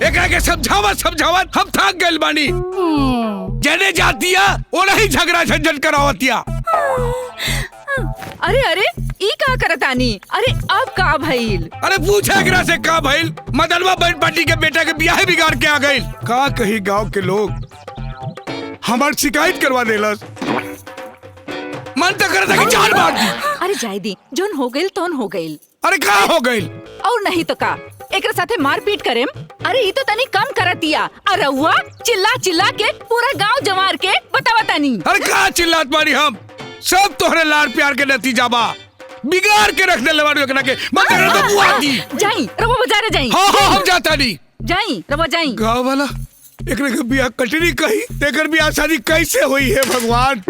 एकरा के समझावत हम थक गइल बानी। जने जातिया वो नहीं झगड़ा झंझट करावतिया। अरे अरे ई का करतानी? अरे अब का भइल? अरे पूछे एकरा से का भइल? मदनवा बहन पार्टी के बेटा के बियाह बिगाड़ के आ गइल। का कही गांव के लोग हमार शिकायत करवा देलस। मन तो करता कि जान मार दी। अरे जाय दी, जोन हो गइल तोन हो गइल। अरे का हो गइल? और नहीं तो का एकरा साथे मारपीट करेम? अरे ई तो तनी कम करतिया। अरे हुआ चिल्ला चिल्ला के पूरा गांव जमार के बतावा तनी। अरे का चिल्लात बानी हम? सब तोहरे लाड़ प्यार के नतीजा बा। बिगाड़ के रख देले बानी एकरा के। मन करता बुआ दी। जाई रबो बाजारे जाई। हां हम जाता नहीं। जाई रबो जाई। गांव वाला एकरा के बियाह कटनी कही, एकर बियाह शादी कैसे हुई है भगवान?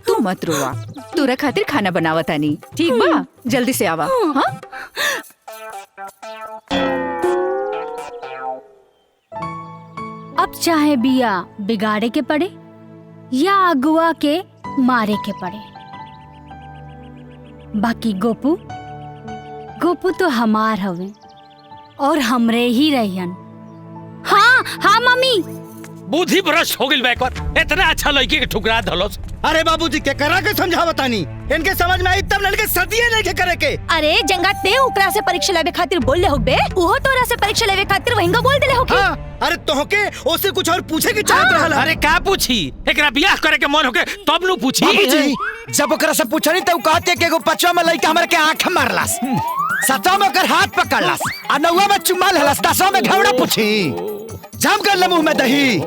तू मत रोवा, तोरा खातिर खाना बनावतानी। ठीक बा, जल्दी से आवा। हाँ? अब चाहे बिया बिगाड़े के पड़े या अगुआ के मारे के पड़े, बाकी गोपू तो हमार हवे और हमरे ही रहियन। हाँ हाँ मम्मी। बुद्धि भ्रष्ट हो गइल बा एक बार। इतना अच्छा लड़की के ठुकरा धलोस। अरे बाबूजी के करा के समझावतानी। इनके समझ में आई तब लड़के सदिये नहीं के करे के। अरे जंगा ते ओकरा से परीक्षा लेवे खातिर बोलले होबे, ओहो तोरा से परीक्षा लेवे खातिर वहिंगा बोल देले होके। हाँ, अरे तोहके ओसे कुछ और पूछे की चाहत रहल। अरे का पूछी? एकरा बियाह करे के मन होके तब नु पूछी। बाबूजी जब ओकरा से पूछनी त उ कहते के एगो पचवा में लइका हमरे के आंख मारलास, सतवा में ओकर हाथ पकड़लास, आ नौवा में चुम्मा लेलास, दसवा में घवड़ा पूछी। जम कर ले मुंह में दही।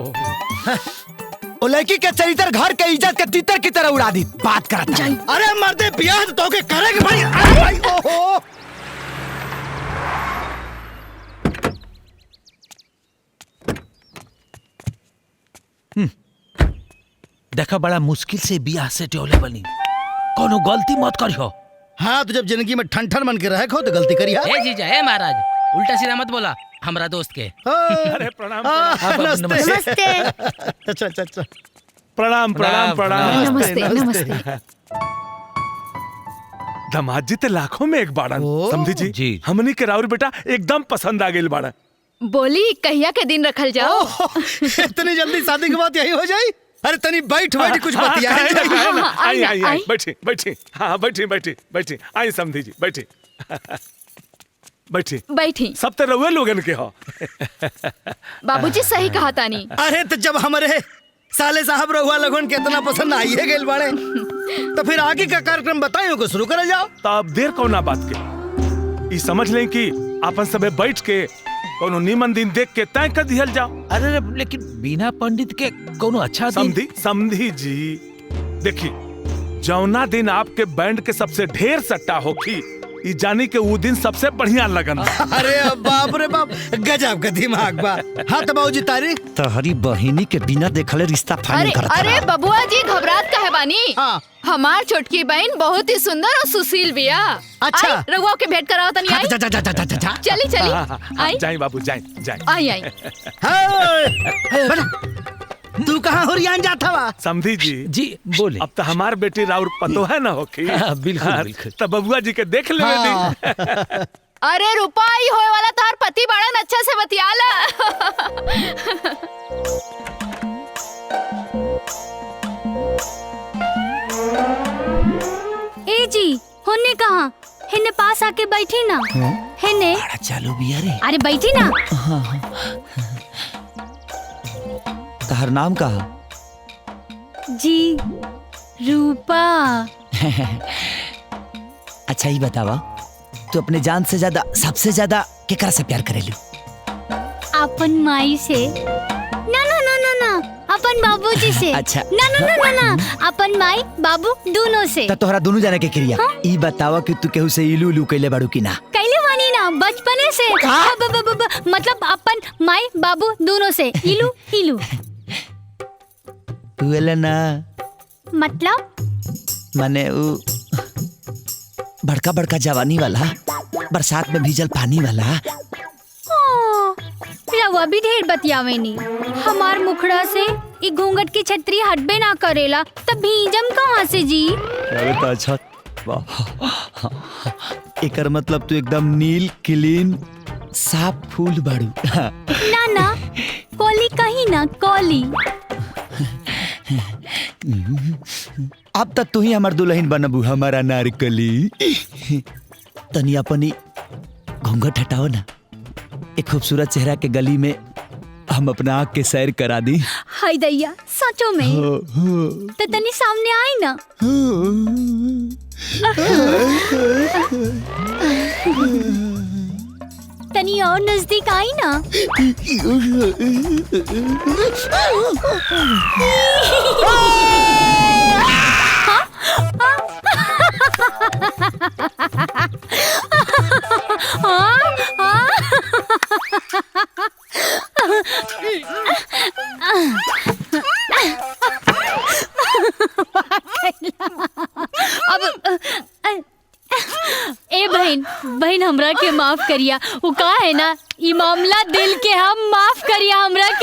ओ लड़की के चरित्र घर के इज्जत के तीतर की तरह उड़ा दी। बात करता है। अरे मर्दे बियाह तो के करेगे भाई। अरे भाई ओहो। देखा बड़ा मुश्किल से बियाह से टोले बनी। कोनो गलती मत करियो। हाँ तो जब जिंदगी में ठन ठन बन के रहे खो तो गलती करिया। ए जीजा ए महाराज, उल्टा सीधा मत बोला हमरा दोस्त के। अरे प्रणाम। नमस्ते। अच्छा अच्छा अच्छा। प्रणाम प्रणाम प्रणाम। नमस्ते नमस्ते। दामाद जी ते लाखों में एक बाड़न। समझी जी हमनी के राउर बेटा एकदम पसंद आ गइल बाड़न। बोली कहिया के दिन रखल जाओ। इतनी जल्दी शादी के बाद यही हो जाए? अरे तनी बैठ कुछ बतिया। आई बैठी। हाँ बैठी आई समझी जी बैठी। बैठी। सब तो रउए लोगन के हो। बाबूजी सही कहा तानी। अरे तो जब हमारे साले साहब रहुआ लगन कितना पसंद आइए गेल बाड़े तो फिर आगे का कार्यक्रम बताइयो को शुरू कर जाओ। तो अब देर कौना बात के? ई समझ लें कि अपन सबे बैठ के कोनो नीमन दिन देख के तय कर दिहल जाओ। अरे लेकिन बिना पंडित के कोनो अच्छा समझी जी देखी, जौना दिन आपके बैंड के सबसे ढेर सट्टा होखी, ई जानी के वो दिन सबसे बढ़िया लगन। अरे बाप रे बाप, गजब का दिमाग बा। हाँ तो बाबूजी तारीख तहरी बहिनी के बिना देखले रिश्ता फाइनल करता। अरे बबुआ जी घबरात काहे बानी? हाँ। हमार छोटकी बहन बहुत ही सुंदर और सुशील बिया। अच्छा। आई, रघुआ के भेंट कराओ तनी। आई चली आई जाई बाबू जाई। आई। तू कहाँ हुरियान जाता वा? समझी जी बोले। अब तो हमार बेटी राउर पतो है ना होखी। बिल्कुल। तो बबुआ जी के देख ले। अरे रुपाई होए वाला तार पति बाड़न, अच्छा से बतियाला। ए जी होने कहाँ? हिन्ने पास आके बैठी ना। हिन्ने बड़ा चालू बिया रे। अरे बैठी ना। तहर नाम का? जी रूपा। अच्छा ही बतावा, तू अपने जान से ज्यादा सबसे ज्यादा केकरा से प्यार करेली? अपन माई से। ना ना ना ना ना, अपन बाबूजी से। अच्छा। ना ना ना ना ना, अपन माई बाबू दोनों से। तो तोहरा दोनों जाने के क्रिया। ई बतावा कि तू केहू से इलू इलू कैले बाड़ू की ना? कैले मानी ना, बचपने से। मतलब अपन माई बाबू दोनों से इलू इलू। हुएला ना, मतलब माने उ बड़का बड़का जवानी वाला, बरसात में भीजल पानी वाला। रवा भी ढेर बतियावेनी। हमार मुखड़ा से ई घूंघट की छतरी हटबे ना करेला, तब भीजम कहाँ से जी? तो अच्छा एकर मतलब तू एकदम नील क्लीन साफ फूल बाड़ू। ना ना कॉली कहीं ना कॉली। अब तक तू ही हमार दुल्हन बनबू हमारा नारकली। तनी अपनी घूंघट हटाओ ना, एक खूबसूरत चेहरा के गली में हम अपना आँख के सैर करा दी। हाय दैया सचो में तो तनी सामने आई ना। तनी और नजदीक आई ना। ए बहन बहन हमरा के माफ करिया। वो का है ना ई मामला दिल के हम माफ करिया हमरा के।